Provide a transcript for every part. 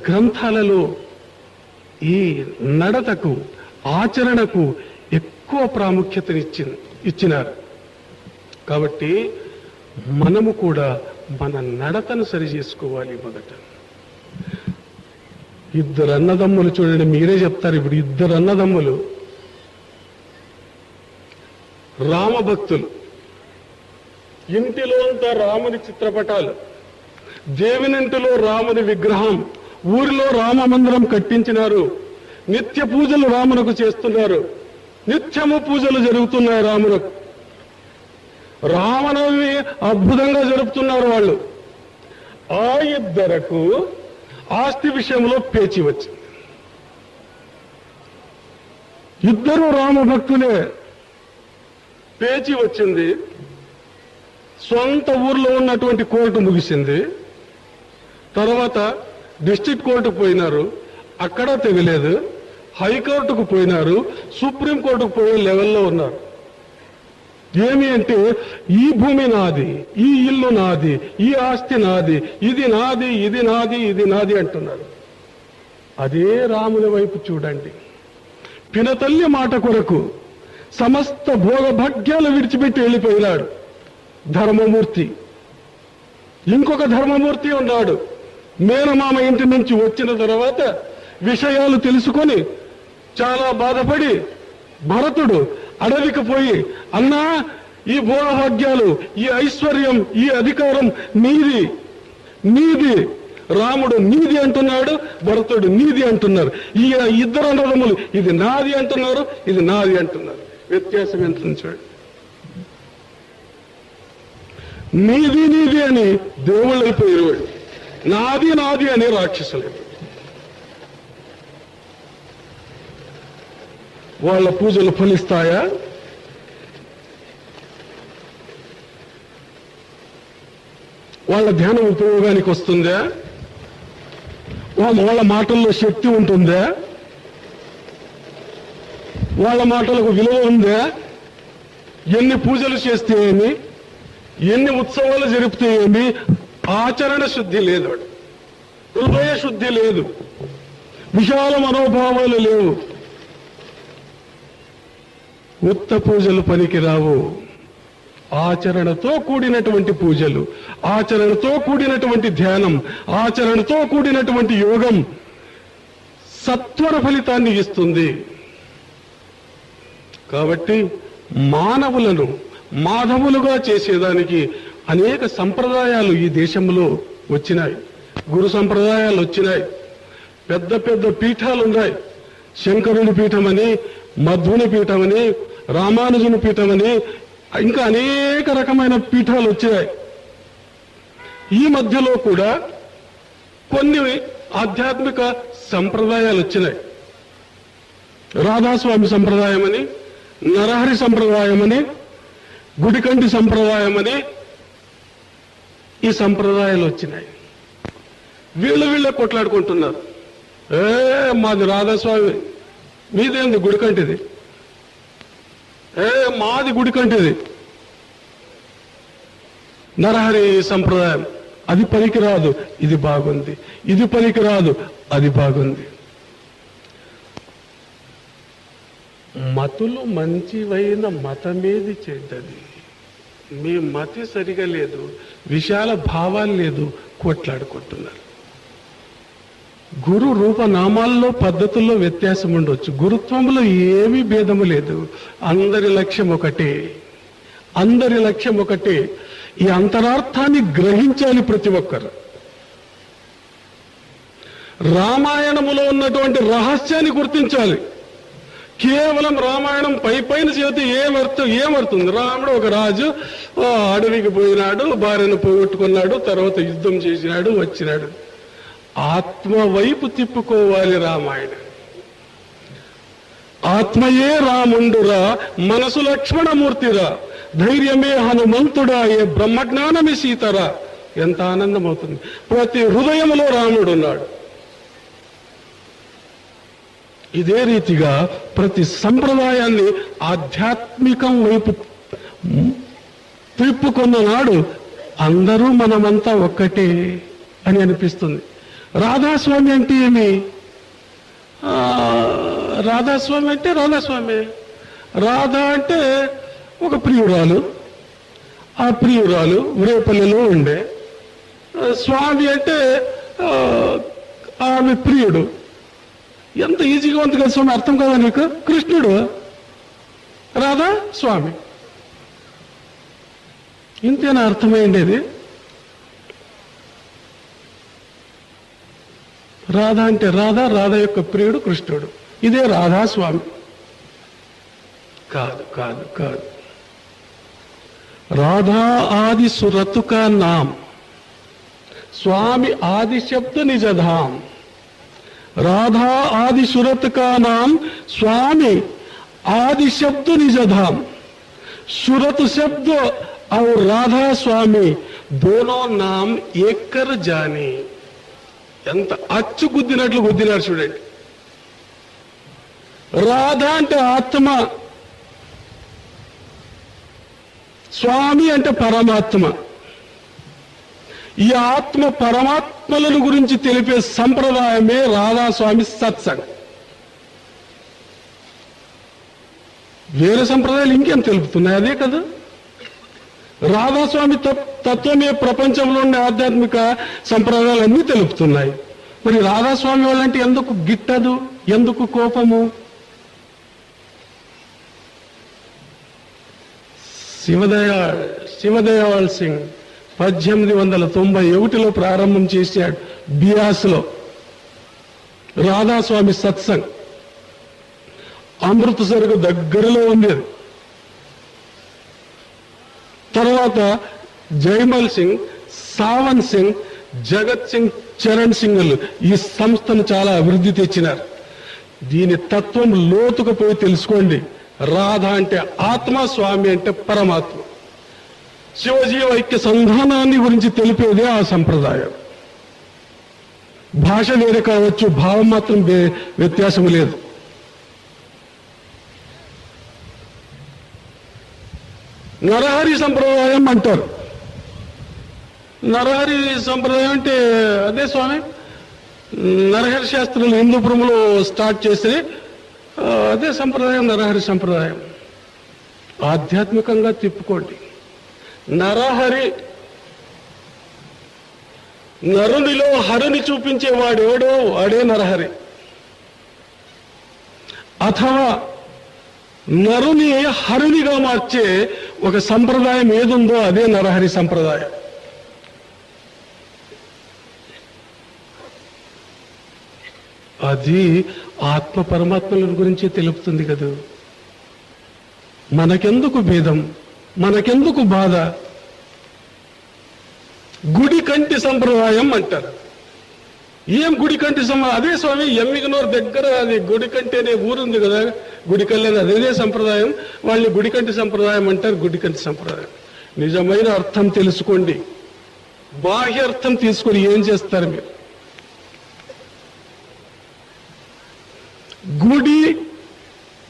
గ్రంథాలలో ఈ నడతకు ఆచరణకు ఎక్కువ ఇచ్చినారు. కాబట్టి మనము కూడా మన నడతను సరి చేసుకోవాలి. మొదట ఇద్దరు అన్నదమ్ములు చూడండి, మీరే చెప్తారు. ఇప్పుడు ఇద్దరు అన్నదమ్ములు రామభక్తులు, ఇంటిలో అంతా రాముని చిత్రపటాలు, దేవునింటిలో రాముని విగ్రహం, ఊరిలో రామ మందిరం కట్టించినారు, నిత్య పూజలు రామునకు చేస్తున్నారు, నిత్యము పూజలు జరుగుతున్నాయి రామునకు, రామనవమి అద్భుతంగా జరుపుతున్నారు వాళ్ళు. ఆ ఇద్దరకు ఆస్తి విషయంలో పేచి వచ్చింది. ఇద్దరు రామభక్తులే, పేచి వచ్చింది. సొంత ఊర్లో ఉన్నటువంటి కోర్టు ముగిసింది. తర్వాత డిస్ట్రిక్ట్ కోర్టుకు పోయినారు, అక్కడ తెగలేదు. హైకోర్టుకు పోయినారు, సుప్రీంకోర్టుకు పోయే లెవెల్లో ఉన్నారు. ఏమి అంటే ఈ భూమి నాది, ఈ ఇల్లు నాది, ఈ ఆస్తి నాది, ఇది నాది, ఇది నాది, ఇది నాది అంటున్నారు. అదే రాముని వైపు చూడండి. పినతల్లి మాట కొరకు సమస్త భోగభాగ్యాలు విడిచిపెట్టి వెళ్ళిపోయినాడు ధర్మమూర్తి. ఇంకొక ధర్మమూర్తి ఉన్నాడు. మేనమామ ఇంటి నుంచి వచ్చిన తర్వాత విషయాలు తెలుసుకొని చాలా బాధపడి భరతుడు అడవికి పోయి, అన్నా ఈ భోగభాగ్యాలు, ఈ ఐశ్వర్యం, ఈ అధికారం నీది, నీది. రాముడు నీది అంటున్నాడు, భరతుడు నీది అంటున్నారు. ఈ ఇద్దరు అన్నదమ్ములు ఇది నాది అంటున్నారు, ఇది నాది అంటున్నారు. వ్యత్యాసం ఎంత చూడండి. నీది నీది అని దేవుళ్ళు అయిపోయారు, నాది నాది అని రాక్షసులు. వాళ్ళ పూజలు ఫలిస్తాయా? వాళ్ళ ధ్యానం ఉపయోగానికి వస్తుందా? వాళ్ళ మాటల్లో శక్తి ఉంటుందా? వాళ్ళ మాటలకు విలువ ఉందా? ఎన్ని పూజలు చేస్తే ఏమి, ఎన్ని ఉత్సవాలు జరిపితే ఏమి, ఆచరణ శుద్ధి లేదు, హృదయ శుద్ధి లేదు, విశాల మనోభావాలు లేవు. ఉత్త పూజలు పనికిరావు. ఆచరణతో కూడినటువంటి పూజలు, ఆచరణతో కూడినటువంటి ధ్యానం, ఆచరణతో కూడినటువంటి యోగం సత్వర ఫలితాన్ని ఇస్తుంది. కాబట్టి మానవులను మాధవులుగా చేసేదానికి అనేక సంప్రదాయాలు ఈ దేశంలో వచ్చినాయి. గురు సంప్రదాయాలు వచ్చినాయి. పెద్ద పెద్ద పీఠాలు ఉన్నాయి. శంకరుని పీఠమని, మధ్వుని పీఠమని, రామానుజుని పీఠమని, ఇంకా అనేక రకమైన పీఠాలు వచ్చాయి. ఈ మధ్యలో కూడా కొన్ని ఆధ్యాత్మిక సంప్రదాయాలు వచ్చినాయి. రాధాస్వామి సంప్రదాయం అని, నరహరి సంప్రదాయం అని, గుడికంటి సంప్రదాయం అని ఈ సంప్రదాయాలు వచ్చినాయి. వీళ్ళే కొట్లాడుకుంటున్నారు. మాది రాధాస్వామి, మీదేంది గుడికంటిది, మాది గుడికంటిది. నరహరి సంప్రదాయం అది పనికిరాదు, ఇది బాగుంది, ఇది పనికిరాదు, అది బాగుంది. మతులు మంచివైన మతమేది చెడ్డది. మీ మతి సరిగా లేదు, విశాల భావాలు లేదు, కొట్లాడుకుంటున్నారు. గురు రూపనామాల్లో పద్ధతుల్లో వ్యత్యాసం ఉండొచ్చు, గురుత్వంలో ఏమీ భేదము లేదు. అందరి లక్ష్యం ఒకటే, అందరి లక్ష్యం ఒకటే. ఈ అంతరార్థాన్ని గ్రహించాలి ప్రతి ఒక్కరు. రామాయణములో ఉన్నటువంటి రహస్యాన్ని గుర్తించాలి. కేవలం రామాయణం పైన చేతి ఏమర్థుంది? రాముడు ఒక రాజు, అడవికి పోయినాడు, భార్యను పోగొట్టుకున్నాడు, తర్వాత యుద్ధం చేసినాడు, వచ్చినాడు. ఆత్మ వైపు తిప్పుకోవాలి రామాయణం. ఆత్మయే రాముండురా, మనసు లక్ష్మణమూర్తిరా, ధైర్యమే హనుమంతుడా, ఏ బ్రహ్మజ్ఞానమే సీతరా. ఎంత ఆనందం అవుతుంది. ప్రతి హృదయంలో రాముడు ఉన్నాడు. ఇదే రీతిగా ప్రతి సంప్రదాయాన్ని ఆధ్యాత్మికం వైపు తిప్పుకున్న నాడు అందరూ మనమంతా ఒక్కటే అని అనిపిస్తుంది. రాధాస్వామి అంటే ఏమి? రాధాస్వామి అంటే రాధాస్వామి. రాధ అంటే ఒక ప్రియురాలు. ఆ ప్రియురాలు రేపల్లిలో ఉండే. స్వామి అంటే ఆమె ప్రియుడు. ఎంత ఈజీగా ఉంది కదా స్వామి, అర్థం కదా నీకు? కృష్ణుడు, రాధా, స్వామి, ఇంతేనా అర్థమైండేది? రాధ అంటే రాధ, రాధ యొక్క ప్రియుడు కృష్ణుడు. ఇదే రాధా స్వామి. కాదు కాదు కాదు. राधा आदि सुरत का नाम, स्वामी आदि शब्द निज धाम। राधा आदि सुरत का नाम, स्वामी आदि शब्द निज धाम। सुरत शब्द और राधा स्वामी दोनों नाम एक कर जाने। ఎంత అచ్చు గుద్దినట్లు గుద్దినాడు చూడండి. రాధ అంటే ఆత్మ, స్వామి అంటే పరమాత్మ. ఈ ఆత్మ పరమాత్మలను గురించి తెలిపే సంప్రదాయమే రాధాస్వామి సత్సంగ్. వేరే సంప్రదాయాలు ఇంకేం తెలుపుతున్నాయి? అదే కదా. రాధాస్వామి తత్వమే ప్రపంచంలో ఉండే ఆధ్యాత్మిక సంప్రదాయాలన్నీ తెలుపుతున్నాయి. మరి రాధాస్వామి వాళ్ళంటే ఎందుకు గిట్టదు, ఎందుకు కోపము? శివదయాళ్ సింగ్ 1891లో ప్రారంభం చేశాడు బియాస్లో రాధాస్వామి సత్సంగ్. అమృత్సర్కు దగ్గరలో ఉండేది. తర్వాత జైమల్ సింగ్, సావన్ సింగ్, జగత్ సింగ్, చరణ్ సింగ్లు ఈ సంస్థను చాలా అభివృద్ధి తెచ్చినారు. దీని తత్వం లోతుకు పోయి తెలుసుకోండి. రాధ అంటే ఆత్మ, స్వామి అంటే పరమాత్మ. శివజీవ ఐక్య సంధానాన్ని గురించి తెలిపేదే ఆ సంప్రదాయం. భాష వేరే కావచ్చు, భావం మాత్రం వ్యత్యాసం లేదు. నరహరి సంప్రదాయం అంటారు. నరహరి సంప్రదాయం అంటే అదే స్వామి నరహరి శాస్త్రులు హిందూపురంలో స్టార్ట్ చేసి అదే సంప్రదాయం, నరహరి సంప్రదాయం. ఆధ్యాత్మికంగా తిప్పుకోండి. నరహరి, నరునిలో హరిని చూపించేవాడెవడో వాడే నరహరి. అథవా నరుని హరునిగా మార్చే ఒక సంప్రదాయం ఏదుందో అదే నరహరి సంప్రదాయం. అది ఆత్మ పరమాత్మల గురించి తెలుపుతుంది కదా. మనకెందుకు భేదం, మనకెందుకు బాధ? గుడి కంటి సంప్రదాయం అంటారు. ఏం గుడి కంటి అదే స్వామి ఎమ్మిగనూరు దగ్గర అది గుడికంటి అనే ఊరుంది కదా, గుడికల్లని అదే సంప్రదాయం. వాళ్ళని గుడికంటి సంప్రదాయం అంటారు. గుడికంటి సంప్రదాయం నిజమైన అర్థం తెలుసుకోండి. బాహ్య అర్థం తీసుకొని ఏం చేస్తారు మీరు? గుడి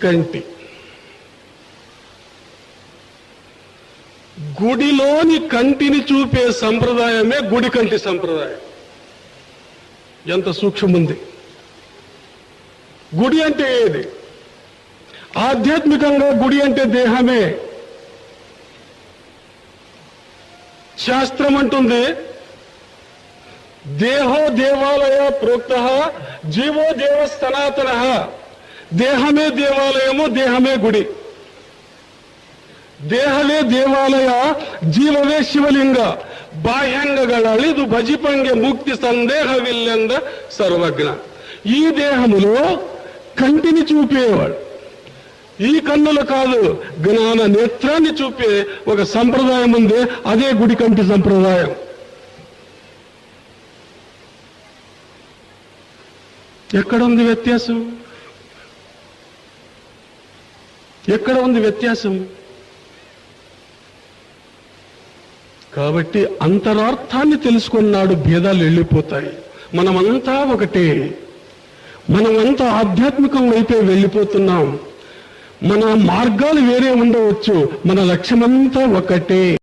కంటి, గుడిలోని కంటిని చూపే సంప్రదాయమే గుడి కంటి సంప్రదాయం. ఎంత సూక్ష్మముంది. గుడి అంటే ఏది? ఆధ్యాత్మికంగా గుడి అంటే దేహమే. శాస్త్రం అంటుంది దేహో దేవాలయ ప్రోక్త జీవో దేవ సనాతన. దేహమే దేవాలయము, దేహమే గుడి. ದೇಹವೇ ದೇವಾಲಯ, ಜೀವವೇ ಶಿವಲಿಂಗ. ಬಾಹ್ಯಾಂಗಗಳಳಿದು ಭಜಿಪಂಗೆ ಮುಕ್ತಿ సందేహవిల్లెంద సర్వజ్ఞ. ఈ దేహములో కంటిని చూపేవాడు. ఈ కన్నులు కాదు, జ్ఞాన నేత్రాన్ని చూపే ఒక సంప్రదాయం ఉంది. అదే గుడి కంటి సంప్రదాయం. ఎక్కడ ఉంది వ్యత్యాసం? ఎక్కడ ఉంది వ్యత్యాసం? కాబట్టి అంతరార్థాన్ని తెలుసుకున్నాడు, భేదాలు వెళ్ళిపోతాయి. మనమంతా ఒకటే. మనమంతా ఆధ్యాత్మికం వైపే వెళ్ళిపోతున్నాం. మన మార్గాలు వేరే ఉండవచ్చు, మన లక్ష్యమంతా ఒకటే.